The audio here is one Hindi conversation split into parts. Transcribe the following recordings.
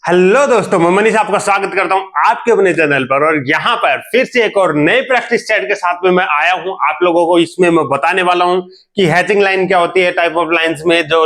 हेलो दोस्तों, मैं मनीष आपका स्वागत करता हूं आपके अपने चैनल पर। और यहां पर फिर से एक और नए प्रैक्टिस सेट के साथ में मैं आया हूं आप लोगों को। इसमें मैं बताने वाला हूं कि हैचिंग लाइन क्या होती है, टाइप ऑफ लाइंस में जो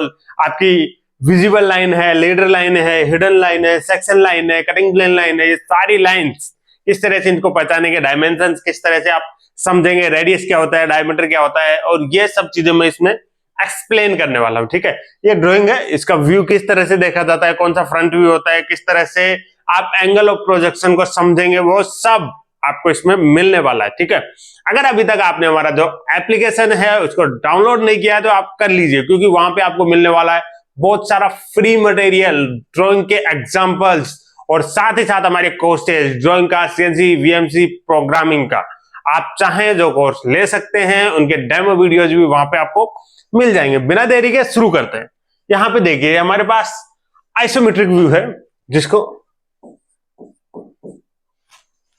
आपकी विजिबल लाइन है, लीडर लाइन है, हिडन लाइन है, सेक्शन लाइन है, कटिंग प्लेन लाइन है, ये सारी लाइंस किस तरह से इनको पहचानेंगे, डायमेंशन किस तरह से आप समझेंगे, रेडियस क्या होता है, डायमीटर क्या होता है, और ये सब चीजें मैं इसमें एक्सप्लेन करने वाला हूं। ठीक है, ये ड्राइंग है, इसका व्यू किस तरह से देखा जाता है, कौन सा फ्रंट व्यू होता है, किस तरह से आप एंगल ऑफ प्रोजेक्शन को समझेंगे, वो सब आपको इसमें मिलने वाला है। ठीक है, अगर अभी तक आपने हमारा जो एप्लीकेशन है उसको डाउनलोड नहीं किया है तो आप कर लीजिए, क्योंकि वहां पे आपको मिलने वाला है बहुत सारा फ्री मटेरियल, ड्राइंग के एग्जांपल्स, और साथ ही साथ हमारे कोर्सेज ड्राइंग का, सीएनसी, वीएमसी, प्रोग्रामिंग का। आप चाहें जो कोर्स ले सकते हैं, उनके डेमो वीडियोज भी वहां पे आपको मिल जाएंगे। बिना देरी के शुरू करते हैं। यहां पे देखिए हमारे पास आइसोमेट्रिक व्यू है, जिसको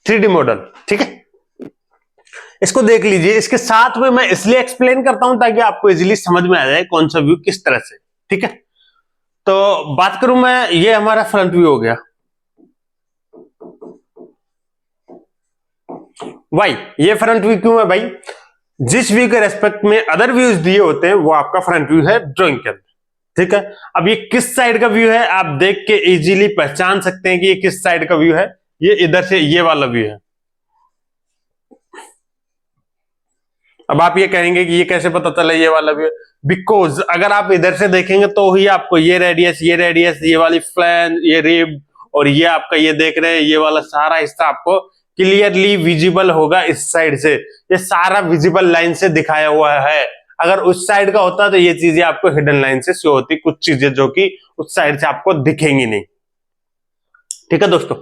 3D मॉडल। ठीक है, इसको देख लीजिए। इसके साथ में मैं इसलिए एक्सप्लेन करता हूं ताकि आपको इजीली समझ में आ जाए कौन सा व्यू किस तरह से। ठीक है, तो बात करूं मैं, ये हमारा फ्रंट व्यू हो गया। भाई ये फ्रंट व्यू क्यों है भाई? जिस व्यू के रेस्पेक्ट में अदर व्यूज दिए होते हैं वो आपका फ्रंट व्यू है ड्राइंग के अंदर। ठीक है, अब ये किस साइड का व्यू है आप देख के इजीली पहचान सकते हैं कि ये किस साइड का व्यू है। ये इधर से ये वाला व्यू है। अब आप ये कहेंगे कि ये कैसे पता चला ये वाला व्यू है? बिकॉज अगर आप इधर से देखेंगे तो ही आपको ये रेडियस, ये वाली फ्लैंज, ये रिब, और ये आपका ये देख रहे हैं ये वाला सारा हिस्सा आपको क्लियरली विजिबल होगा इस साइड से। ये सारा विजिबल लाइन से दिखाया हुआ है। अगर उस साइड का होता तो ये चीजें आपको हिडन लाइन से शो होती, कुछ चीजें जो कि उस साइड से आपको दिखेंगी नहीं। ठीक है दोस्तों,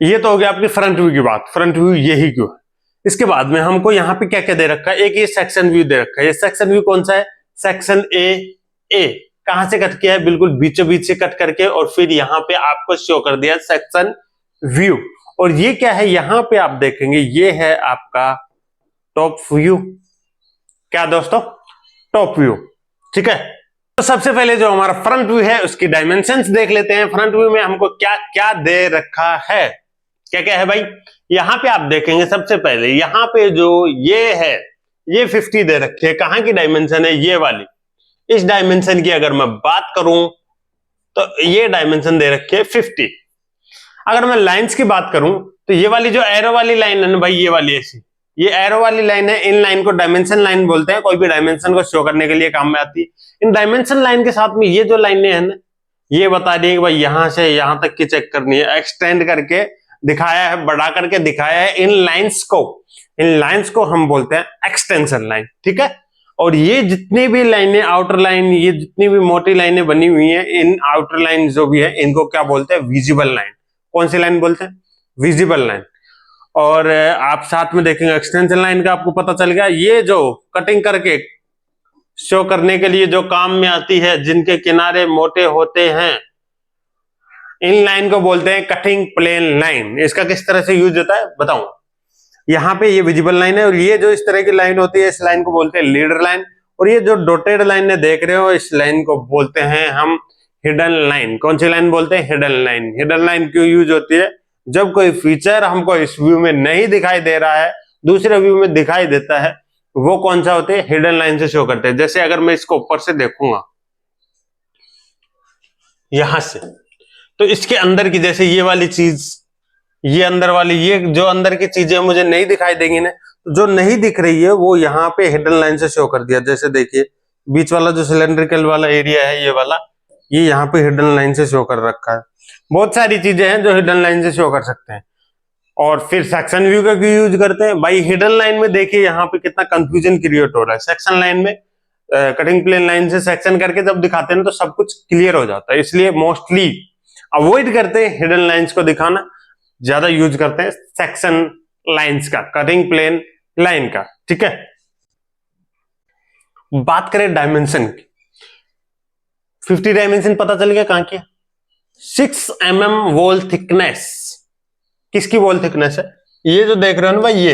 ये तो हो गया आपकी फ्रंट व्यू की बात। फ्रंट व्यू यही क्यों है। इसके बाद में हमको यहाँ पे क्या क्या दे रखा है, एक ये सेक्शन व्यू दे रखा है। ये सेक्शन व्यू कौन सा है? सेक्शन ए कहां से कट किया है? बिल्कुल बीचों बीच से कट करके, और फिर यहाँ पे आपको शो कर दिया सेक्शन व्यू। और ये क्या है, यहां पे आप देखेंगे ये है आपका टॉप व्यू। क्या दोस्तों? Top view. ठीक है, तो सबसे पहले जो हमारा फ्रंट व्यू है उसकी डायमेंशंस देख लेते हैं। फ्रंट व्यू में हमको क्या क्या दे रखा है, क्या क्या है भाई? यहां पे आप देखेंगे सबसे पहले यहां पे जो ये है, ये 50 दे रखी है। कहां की डायमेंशन है? ये वाली। इस डायमेंशन की अगर मैं बात करूं तो ये डायमेंशन दे रखी है 50। अगर मैं लाइंस की बात करूं तो ये वाली जो एरो वाली लाइन है ना भाई, ये वाली ऐसी, ये एरो वाली लाइन है। इन लाइन को डायमेंशन लाइन बोलते हैं। कोई भी डायमेंशन को शो करने के लिए काम में आती है। इन डायमेंशन लाइन के साथ में ये जो लाइनें हैं ना, ये बता दी कि भाई यहां से यहां तक की चेक करनी है। एक्सटेंड करके दिखाया है, बढ़ा करके दिखाया है। इन लाइंस को हम बोलते हैं एक्सटेंशन लाइन। ठीक है, और ये जितनी भी लाइनें आउटर लाइन, ये जितनी भी मोटी लाइनें बनी हुई हैं, इन आउटर लाइन जो भी है इनको क्या बोलते हैं? Visible line. कौन सी लाइन बोलते हैं? Visible line. और आप साथ में देखेंगे एक्सटेंशन लाइन का आपको पता चल गया। ये जो कटिंग करके शो करने के लिए जो काम में आती है, जिनके किनारे मोटे होते हैं, इन लाइन को बोलते हैं कटिंग प्लेन लाइन। इसका किस तरह से यूज होता है बताऊं। यहाँ पे ये विजिबल लाइन है, और ये जो इस तरह की लाइन होती है इस लाइन को बोलते हैं लीडर लाइन। और ये जो डॉटेड लाइन देख रहे हो इस लाइन को बोलते हैं हम हिडन लाइन। कौन सी लाइन बोलते हैं? Hidden line. हिडन लाइन क्यों यूज होती है? जब कोई फीचर हमको इस व्यू में नहीं दिखाई दे रहा है, दूसरे व्यू में दिखाई देता है, वो कौन सा होते हैं? हिडन लाइन से शो करते हैं। जैसे अगर मैं इसको ऊपर से देखूंगा यहां से, तो इसके अंदर की, जैसे ये वाली चीज, ये अंदर वाली, ये जो अंदर की चीजें मुझे नहीं दिखाई देंगी ना, तो जो नहीं दिख रही है वो यहाँ पे हिडन लाइन से शो कर दिया। जैसे देखिए बीच वाला जो सिलेंड्रिकल वाला एरिया है, ये वाला, ये यहाँ पे हिडन लाइन से शो कर रखा है। बहुत सारी चीजें हैं जो हिडन लाइन से शो कर सकते हैं। और फिर सेक्शन व्यू का क्यों यूज करते हैं भाई? हिडन लाइन में देखिए यहाँ पे कितना कंफ्यूजन क्रिएट हो रहा है। सेक्शन लाइन में कटिंग प्लेन लाइन से सेक्शन करके जब दिखाते हैं तो सब कुछ क्लियर हो जाता है, इसलिए मोस्टली अवॉइड करते हैं हिडन लाइंस को दिखाना, ज्यादा यूज करते हैं सेक्शन लाइंस का, कटिंग प्लेन लाइन का। ठीक है, बात करें डायमेंशन की। 50 डायमेंशन पता चल गया कहां की? 6 mm वॉल थिकनेस। किसकी वॉल थिकनेस है? ये जो देख रहे हो ना भाई, ये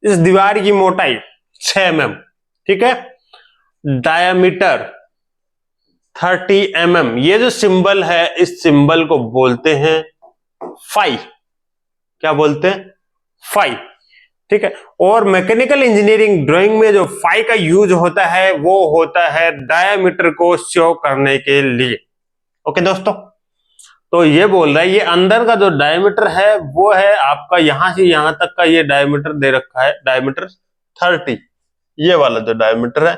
इस दीवार की मोटाई 6 mm। ठीक है, डायमीटर 30 mm। ये जो सिंबल है इस सिंबल को बोलते हैं फाई। क्या बोलते हैं? फाई। ठीक है। और मैकेनिकल इंजीनियरिंग ड्राइंग में जो फाई का यूज होता है वो होता है डायमीटर को शो करने के लिए। ओके दोस्तों, तो ये बोल रहा है ये अंदर का जो डायमीटर है वो है आपका यहां से यहां तक का, ये डायमीटर दे रखा है डायमीटर 30। ये वाला जो डायमीटर है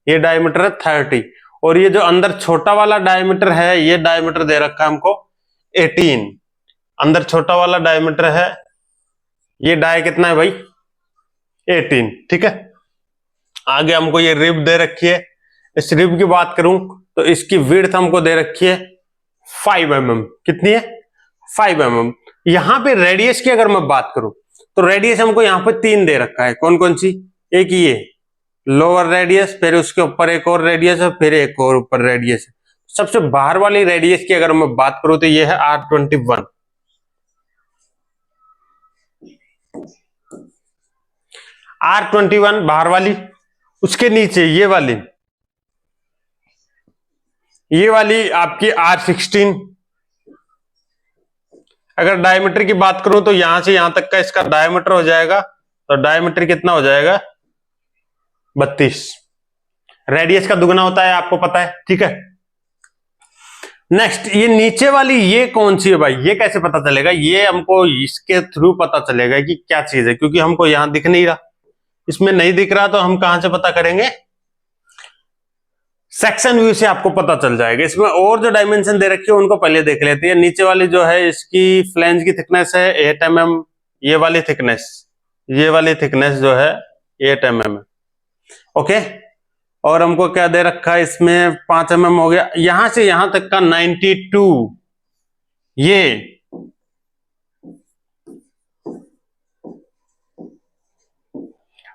ये डायमीटर है 30, और ये जो अंदर छोटा वाला डायमीटर है ये डायमीटर दे रखा है हमको 18। अंदर छोटा वाला डायमीटर है, ये डाय कितना है भाई? 18। ठीक है। आगे हमको ये रिब दे रखी है। इस रिब की बात करूं तो इसकी विड्थ हमको दे रखी है 5 mm। कितनी है? 5 mm। यहां पे रेडियस की अगर मैं बात करूं तो रेडियस हमको यहां पे 3 दे रखा है। कौन कौन सी? एक ये लोअर रेडियस, फिर उसके ऊपर एक और रेडियस है, फिर एक और ऊपर रेडियस है। सबसे बाहर वाली रेडियस की अगर मैं बात करूं तो ये है R21। R21 बाहर वाली। उसके नीचे ये वाली आपकी R16। अगर डायमीटर की बात करूं तो यहां से यहां तक का इसका डायमीटर हो जाएगा, तो डायमीटर कितना हो जाएगा? 32। रेडियस का दुगना होता है, आपको पता है। ठीक है। नेक्स्ट, ये नीचे वाली ये कौन सी है भाई? ये कैसे पता चलेगा? ये हमको इसके थ्रू पता चलेगा कि क्या चीज है, क्योंकि हमको यहां दिख नहीं रहा, इसमें नहीं दिख रहा, तो हम कहां से पता करेंगे? सेक्शन व्यू से आपको पता चल जाएगा। इसमें और जो डायमेंशन दे रखी है उनको पहले देख लेते हैं। नीचे वाली जो है इसकी फ्लैंज की थिकनेस है 8 mm। ये वाली थिकनेस जो है 8 mm है। ओके। और हमको क्या दे रखा है इसमें? 5 mm हो गया। यहां से यहां तक का 92, ये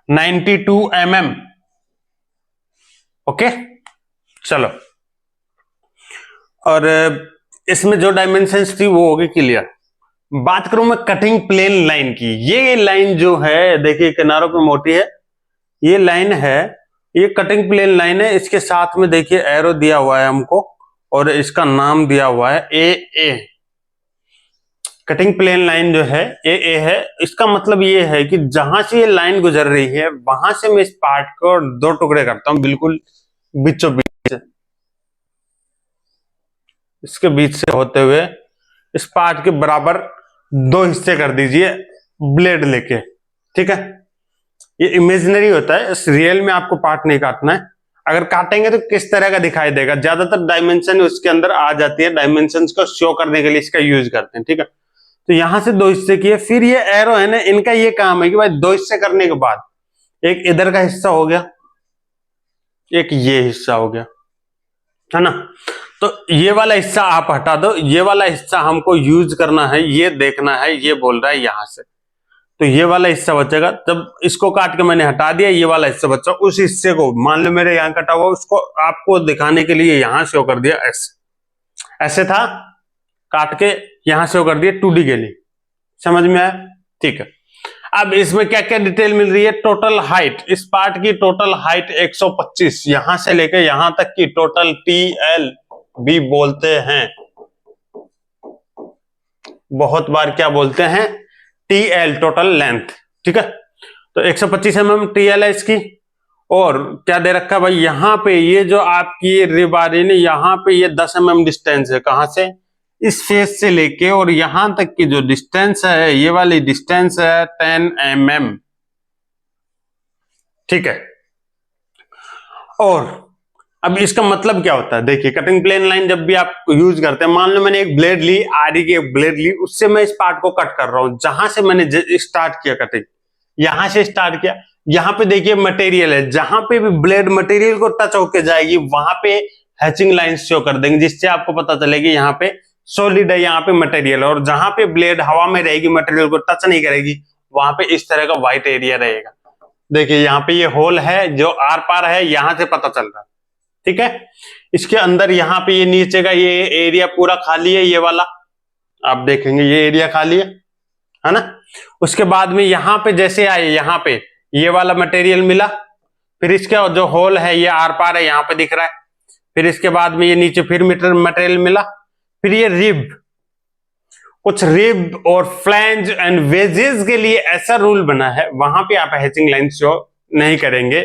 92 mm। ओके, चलो। और इसमें जो डायमेंशंस थी वो होगी क्लियर। बात करूं मैं कटिंग प्लेन लाइन की, ये लाइन जो है देखिए किनारों पे मोटी है, ये लाइन है, ये कटिंग प्लेन लाइन है। इसके साथ में देखिए एरो दिया हुआ है हमको, और इसका नाम दिया हुआ है AA। कटिंग प्लेन लाइन जो है AA है। इसका मतलब ये है कि जहां से ये लाइन गुजर रही है वहां से मैं इस पार्ट को 2 टुकड़े करता हूं, बिल्कुल बीचों बीच से, इसके बीच से होते हुए इस पार्ट के बराबर 2 हिस्से कर दीजिए ब्लेड लेके। ठीक है। ये इमेजिनरी होता है, इस रियल में आपको पार्ट नहीं काटना है। अगर काटेंगे तो किस तरह का दिखाई देगा? ज्यादातर डायमेंशन उसके अंदर आ जाती है, डायमेंशंस को शो करने के लिए इसका यूज करते हैं। ठीक है। तो यहां से 2 हिस्से किए, फिर ये एरो है ना, इनका ये काम है कि भाई 2 हिस्से करने के बाद एक इधर का हिस्सा हो गया, एक ये हिस्सा हो गया, है ना। तो ये वाला हिस्सा आप हटा दो, ये वाला हिस्सा हमको यूज करना है, ये देखना है। ये बोल रहा है यहां से, तो ये वाला हिस्सा बचेगा। जब इसको काट के मैंने हटा दिया, ये वाला हिस्सा बचा, उस हिस्से को मान लो मेरे यहां कटा हुआ, उसको आपको दिखाने के लिए यहां से कर दिया ऐसे था, काट के यहां से कर दिया 2D के लिए। समझ में आया? ठीक है। अब इसमें क्या क्या डिटेल मिल रही है? टोटल हाइट, इस पार्ट की टोटल हाइट 125, यहां से लेकर यहां तक की टोटल TL भी बोलते हैं। बहुत बार क्या बोलते हैं? TL, total length. ठीक है। तो 125 mm TL है इसकी। और क्या दे रखा है भाई? यहां पे ये जो आपकी रिब आ रही है, यहां पे ये 10 mm डिस्टेंस है। कहां से? इस फेस से लेके और यहां तक की जो डिस्टेंस है, ये वाली डिस्टेंस है 10 mm। ठीक है। और अब इसका मतलब क्या होता है? देखिए, कटिंग प्लेन लाइन जब भी आप यूज करते हैं, मान लो मैंने एक ब्लेड ली, आरी की एक ब्लेड ली, उससे मैं इस पार्ट को कट कर रहा हूं। जहां से मैंने स्टार्ट किया कटिंग, यहां से स्टार्ट किया, यहां पे देखिए मटेरियल है, जहां पे भी ब्लेड मटेरियल को टच होकर जाएगी वहां पे हैचिंग लाइंस शो कर देंगे, जिससे आपको पता चलेगी यहाँ पे सॉलिड है, यहाँ पे मटेरियल। और जहां पे ब्लेड हवा में रहेगी, मटेरियल को टच नहीं करेगी, वहां पे इस तरह का व्हाइट एरिया रहेगा। देखिए यहाँ पे ये होल है जो आर पार है, यहां से पता चल रहा है। ठीक है। इसके अंदर यहाँ पे ये नीचे का ये एरिया पूरा खाली है, ये वाला आप देखेंगे ये एरिया खाली है ना। उसके बाद में यहाँ पे जैसे आए, यहाँ पे ये वाला मटेरियल मिला, फिर इसका जो होल है ये आर पार है, यहाँ पे दिख रहा है। फिर इसके बाद में ये नीचे फिर मटेरियल मिला, फिर ये रिब, कुछ रिब और फ्लैंज एंड वेजेस के लिए ऐसा रूल बना है, वहां पे आप हैचिंग लाइन शो नहीं करेंगे,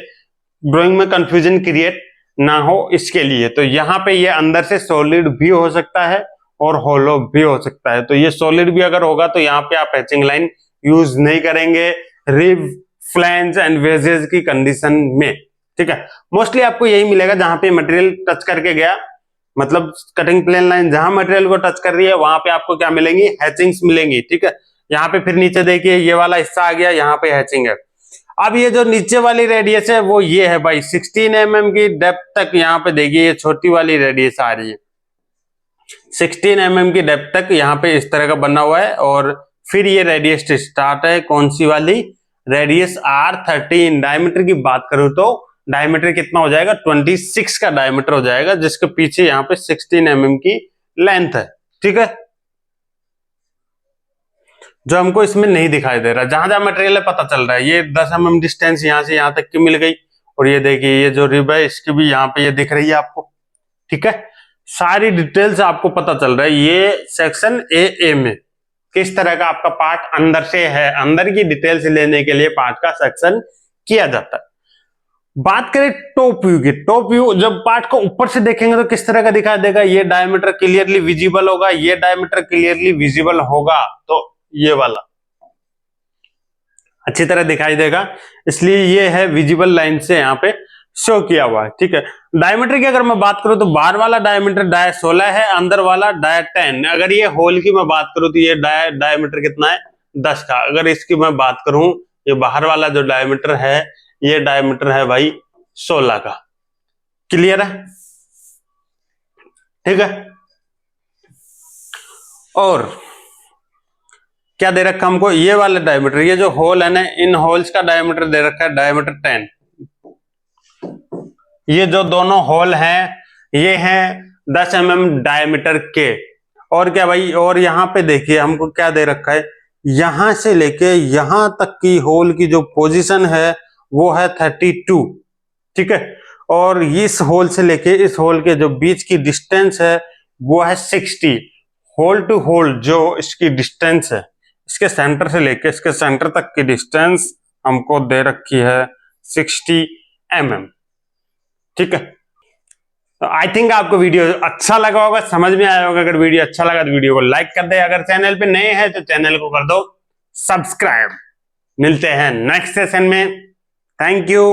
ड्राइंग में कंफ्यूजन क्रिएट ना हो इसके लिए। तो यहाँ पे ये अंदर से सॉलिड भी हो सकता है और होलो भी हो सकता है। तो ये सॉलिड भी अगर होगा तो यहाँ पे आप हैचिंग लाइन यूज नहीं करेंगे रिब, फ्लैंज एंड वेजेस की कंडीशन में, ठीक है। मोस्टली आपको यही मिलेगा जहां पे मटेरियल टच करके गया, मतलब कटिंग प्लेन लाइन जहां मटेरियल को टच कर रही है वहां पे आपको क्या मिलेंगी, हैचिंग्स मिलेंगी, ठीक है। यहाँ पे फिर नीचे देखिए ये वाला हिस्सा आ गया, यहाँ पे हैचिंग है। अब ये जो नीचे वाली रेडियस है वो ये है भाई 16 mm की डेप्थ तक, यहाँ पे देखिए ये छोटी वाली रेडियस आ रही है 16 mm की डेप्थ तक, यहाँ पे इस तरह का बना हुआ है। और फिर ये रेडियस स्टार्ट है कौन सी वाली, रेडियस R13। डायमीटर की बात करूं तो डायमीटर कितना हो जाएगा, 26 का डायमीटर हो जाएगा, जिसके पीछे यहाँ पे 16 mm की लेंथ है, ठीक है, जो हमको इसमें नहीं दिखाई दे रहा। जहां जहां मटेरियल है पता चल रहा है, ये 10 mm डिस्टेंस यहां से यहां तक की मिल गई। और ये देखिए ये जो रिब है इसकी भी यहाँ पे ये दिख रही है आपको, ठीक है। सारी डिटेल्स आपको पता चल रहा है। ये सेक्शन ए में किस तरह का आपका पार्ट अंदर से है, अंदर की डिटेल्स लेने के लिए पार्ट का सेक्शन किया जाता है। बात करें टॉप व्यू की, टॉप व्यू जब पार्ट को ऊपर से देखेंगे तो किस तरह का दिखाई देगा, ये डायमीटर क्लियरली विजिबल होगा, ये डायमीटर क्लियरली विजिबल होगा, तो ये वाला अच्छी तरह दिखाई देगा, इसलिए ये है विजिबल लाइन से यहाँ पे शो किया हुआ है, ठीक है। डायमीटर की अगर मैं बात करूं तो बाहर वाला डायमीटर डाय 16 है, अंदर वाला डाय 10। अगर ये होल की मैं बात करूं तो ये डायमीटर कितना है, 10 का। अगर इसकी मैं बात करूं, ये बाहर वाला जो डायमीटर है ये डायमीटर है भाई 16 का। क्लियर है, ठीक है। और क्या दे रखा हमको, ये वाला डायमीटर, ये जो होल है ना, इन होल्स का डायमीटर दे रखा है डायमीटर 10। ये जो दोनों होल हैं ये हैं 10 mm डायमीटर के। और क्या भाई, और यहाँ पे देखिए हमको क्या दे रखा है, यहां से लेके यहां तक की होल की जो पोजीशन है वो है 32, ठीक है। और इस होल से लेके इस होल के जो बीच की डिस्टेंस है वो है 60। होल टू होल जो इसकी डिस्टेंस है, इसके सेंटर से लेके इसके सेंटर तक की डिस्टेंस हमको दे रखी है 60 mm, ठीक है। तो आई थिंक आपको वीडियो अच्छा लगा होगा, समझ में आया होगा। अगर वीडियो अच्छा लगा तो वीडियो को लाइक कर दे, अगर चैनल पे नए हैं तो चैनल को कर दो सब्सक्राइब। मिलते हैं नेक्स्ट सेशन में, थैंक यू।